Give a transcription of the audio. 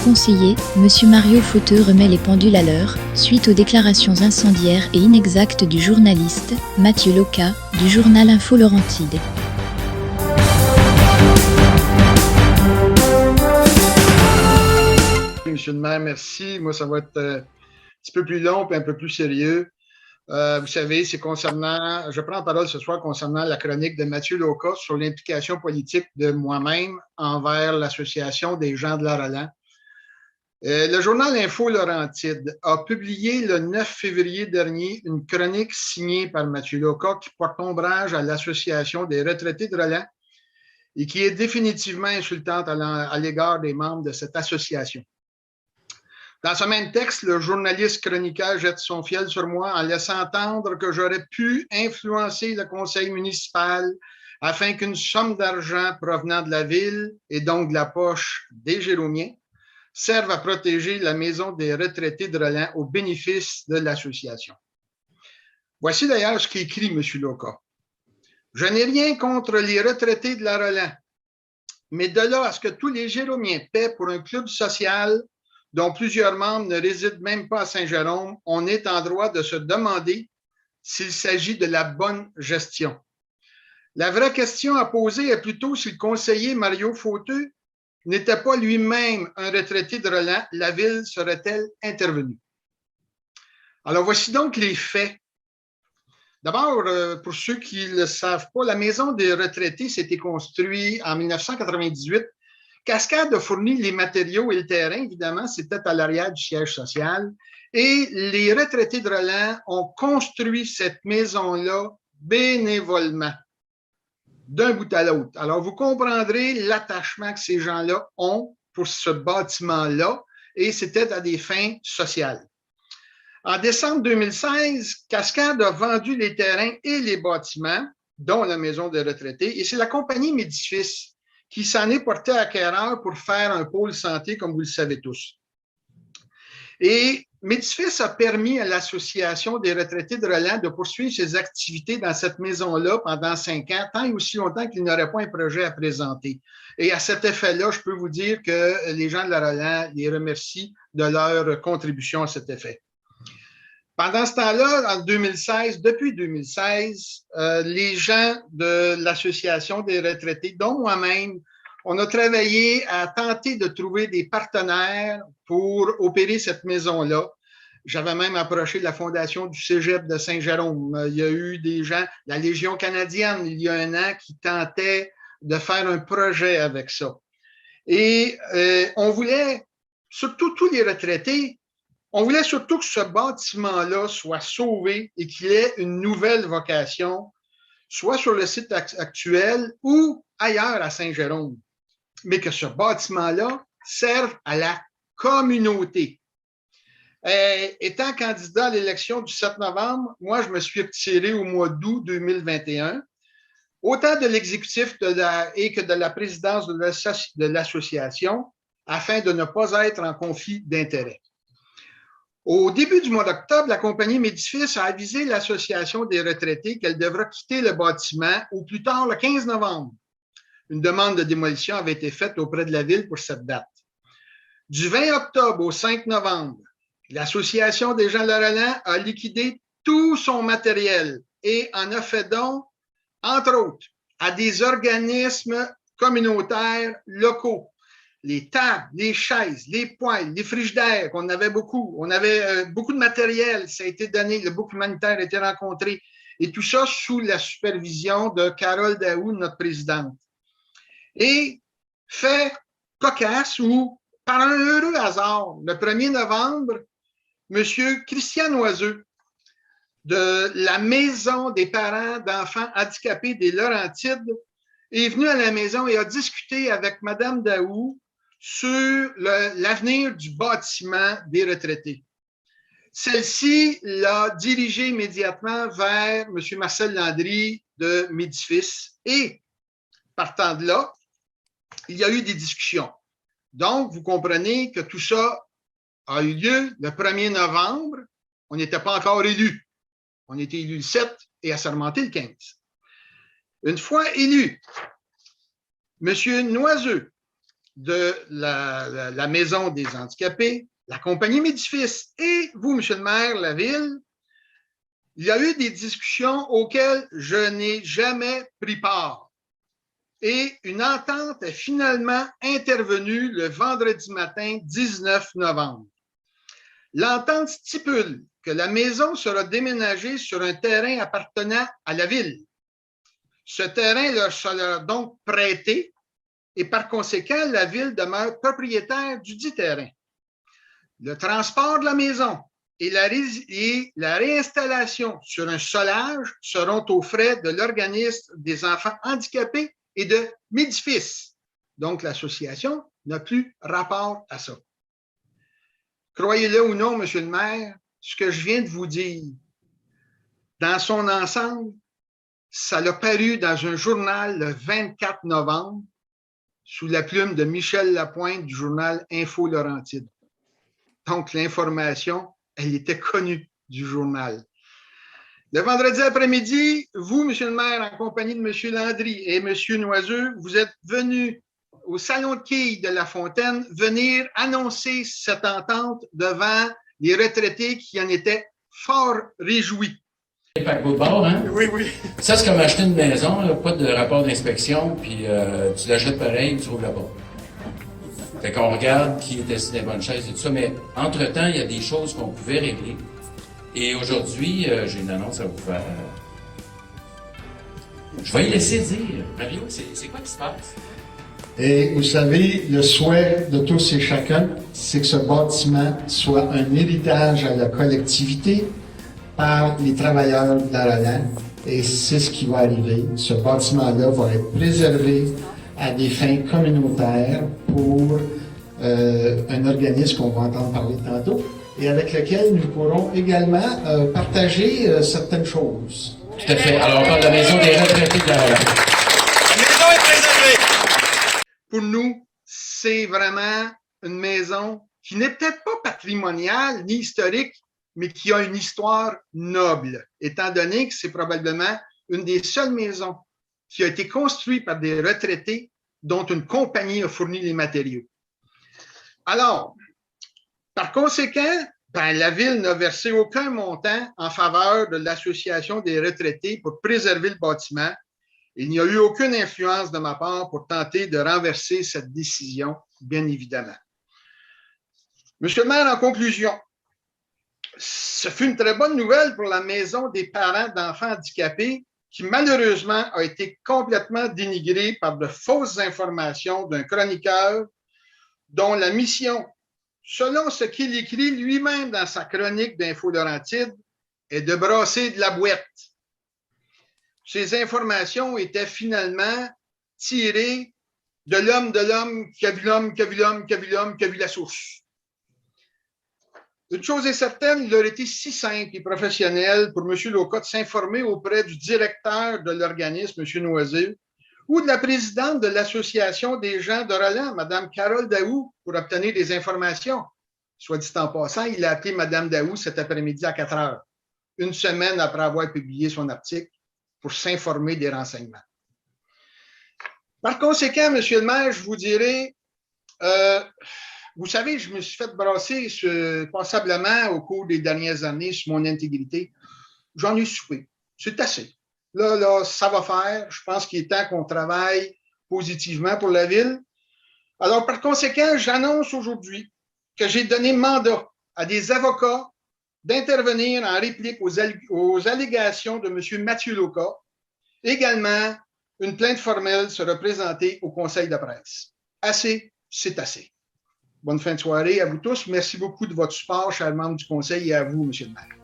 conseiller, M. Mario Fauteux remet les pendules à l'heure, suite aux déclarations incendiaires et inexactes du journaliste Mathieu Loca, du journal Info Laurentide. Monsieur le maire, merci. Moi, ça va être un petit peu plus long et un peu plus sérieux. Vous savez, c'est concernant, je prends la parole ce soir concernant la chronique de Mathieu Loca sur l'implication politique de moi-même envers l'Association des gens de Laurelans. Le journal Info Laurentide a publié le 9 février dernier une chronique signée par Mathieu Loca qui porte ombrage à l'Association des retraités de Roland et qui est définitivement insultante à l'égard des membres de cette association. Dans ce même texte, le journaliste chroniqueur jette son fiel sur moi en laissant entendre que j'aurais pu influencer le conseil municipal afin qu'une somme d'argent provenant de la ville et donc de la poche des Jéromiens serve à protéger la maison des retraités de Roland au bénéfice de l'association. Voici d'ailleurs ce qu'écrit M. Loca. Je n'ai rien contre les retraités de la Roland, mais de là à ce que tous les Jéromiens paient pour un club social dont plusieurs membres ne résident même pas à Saint-Jérôme, on est en droit de se demander s'il s'agit de la bonne gestion. La vraie question à poser est plutôt si le conseiller Mario Fauteux n'était pas lui-même un retraité de Roland, la ville serait-elle intervenue? Alors, voici donc les faits. D'abord, pour ceux qui ne le savent pas, la maison des retraités s'était construite en 1998. Cascade a fourni les matériaux et le terrain, évidemment, c'était à l'arrière du siège social. Et les retraités de Roland ont construit cette maison-là bénévolement, d'un bout à l'autre. Alors, vous comprendrez l'attachement que ces gens-là ont pour ce bâtiment-là, et c'était à des fins sociales. En décembre 2016, Cascade a vendu les terrains et les bâtiments, dont la maison des retraités, et c'est la compagnie Médifice qui s'en est porté acquéreur pour faire un pôle santé, comme vous le savez tous. Et Médifice a permis à l'Association des retraités de Roland de poursuivre ses activités dans cette maison-là pendant 5 ans, tant et aussi longtemps qu'il n'aurait pas un projet à présenter. Et à cet effet-là, je peux vous dire que les gens de la Roland les remercient de leur contribution à cet effet. Pendant ce temps-là, en 2016, depuis 2016, les gens de l'Association des retraités, dont moi-même, on a travaillé à tenter de trouver des partenaires pour opérer cette maison-là. J'avais même approché la fondation du Cégep de Saint-Jérôme. Il y a eu des gens, la Légion canadienne, il y a 1 an, qui tentaient de faire un projet avec ça. Et on voulait, surtout tous les retraités, on voulait surtout que ce bâtiment-là soit sauvé et qu'il ait une nouvelle vocation, soit sur le site actuel ou ailleurs à Saint-Jérôme, mais que ce bâtiment-là serve à la communauté. Étant candidat à l'élection du 7 novembre, moi, je me suis retiré au mois d'août 2021, autant de l'exécutif et que de la présidence de l'association, afin de ne pas être en conflit d'intérêts. Au début du mois d'octobre, la compagnie Médifice a avisé l'Association des retraités qu'elle devra quitter le bâtiment au plus tard le 15 novembre. Une demande de démolition avait été faite auprès de la ville pour cette date. Du 20 octobre au 5 novembre, l'Association des gens de Roland a liquidé tout son matériel et en a fait don, entre autres, à des organismes communautaires locaux. Les tables, les chaises, les poêles, les frigidaires, qu'on avait beaucoup. On avait beaucoup de matériel, ça a été donné, le bouc humanitaire a été rencontré. Et tout ça sous la supervision de Carole Daou, notre présidente. Et fait cocasse où, par un heureux hasard, le 1er novembre, M. Christian Noiseux, de la maison des parents d'enfants handicapés des Laurentides, est venu à la maison et a discuté avec Mme Daou sur l'avenir du bâtiment des retraités. Celle-ci l'a dirigé immédiatement vers M. Marcel Landry de Médifice et, partant de là, il y a eu des discussions. Donc, vous comprenez que tout ça a eu lieu le 1er novembre. On n'était pas encore élus. On était élus le 7 et assermentés le 15. Une fois élu, M. Noiseux de la Maison des handicapés, la compagnie Médifice et vous, M. le maire, la ville, il y a eu des discussions auxquelles je n'ai jamais pris part. Et une entente est finalement intervenue le vendredi matin 19 novembre. L'entente stipule que la maison sera déménagée sur un terrain appartenant à la ville. Ce terrain leur sera donc prêté et par conséquent, la ville demeure propriétaire du dit terrain. Le transport de la maison et la réinstallation sur un solage seront aux frais de l'organisme des enfants handicapés et de Médifice. Donc, l'association n'a plus rapport à ça. Croyez-le ou non, Monsieur le maire, ce que je viens de vous dire, dans son ensemble, ça l'a paru dans un journal le 24 novembre sous la plume de Michel Lapointe du journal Info Laurentide. Donc, l'information, elle était connue du journal. Le vendredi après-midi, vous, Monsieur le maire, en compagnie de Monsieur Landry et Monsieur Noiseux, vous êtes venus au Salon de quilles de La Fontaine venir annoncer cette entente devant les retraités qui en étaient fort réjouis. Paquebot de bord, hein? Oui, oui. Ça, c'est comme acheter une maison, là, pas de rapport d'inspection, puis tu l'achètes pareil, tu trouves la porte. Fait qu'on regarde qui est assis dans les bonnes chaises et tout ça, mais entre-temps, il y a des choses qu'on pouvait régler. Et aujourd'hui, j'ai une annonce à vous faire. Je vais y laisser dire. Mario, c'est quoi qui se passe? Et vous savez, le souhait de tous et chacun, c'est que ce bâtiment soit un héritage à la collectivité par les travailleurs de la relève. Et c'est ce qui va arriver. Ce bâtiment-là va être préservé à des fins communautaires pour un organisme qu'on va entendre parler tantôt et avec lequel nous pourrons également partager certaines choses. Tout à fait. Alors, on parle de la maison des retraités de la relève. La maison est préservée. Pour nous, c'est vraiment une maison qui n'est peut-être pas patrimoniale ni historique, mais qui a une histoire noble, étant donné que c'est probablement une des seules maisons qui a été construite par des retraités dont une compagnie a fourni les matériaux. Alors, par conséquent, la Ville n'a versé aucun montant en faveur de l'Association des retraités pour préserver le bâtiment. Il n'y a eu aucune influence de ma part pour tenter de renverser cette décision, bien évidemment. Monsieur le maire, en conclusion, ce fut une très bonne nouvelle pour la maison des parents d'enfants handicapés qui malheureusement a été complètement dénigrée par de fausses informations d'un chroniqueur dont la mission, selon ce qu'il écrit lui-même dans sa chronique d'Info Laurentide, est de brasser de la boîte. Ces informations étaient finalement tirées de l'homme qui a vu l'homme, qui a vu l'homme, qui a vu l'homme, qui a vu la source. Une chose est certaine, il aurait été si simple et professionnel pour M. Loca de s'informer auprès du directeur de l'organisme, M. Noiseux, ou de la présidente de l'Association des gens de Roland, Mme Carole Daou, pour obtenir des informations. Soit dit en passant, il a appelé Mme Daou cet après-midi à 4 heures, une semaine après avoir publié son article, pour s'informer des renseignements. Par conséquent, M. le maire, je vous dirais, vous savez, je me suis fait brasser passablement au cours des dernières années sur mon intégrité. J'en ai soupé. C'est assez. Là, ça va faire. Je pense qu'il est temps qu'on travaille positivement pour la Ville. Alors, par conséquent, j'annonce aujourd'hui que j'ai donné mandat à des avocats d'intervenir en réplique aux allégations de M. Mathieu Loca. Également, une plainte formelle sera présentée au Conseil de presse. Assez, c'est assez. Bonne fin de soirée à vous tous. Merci beaucoup de votre support, chers membres du Conseil, et à vous, M. le maire.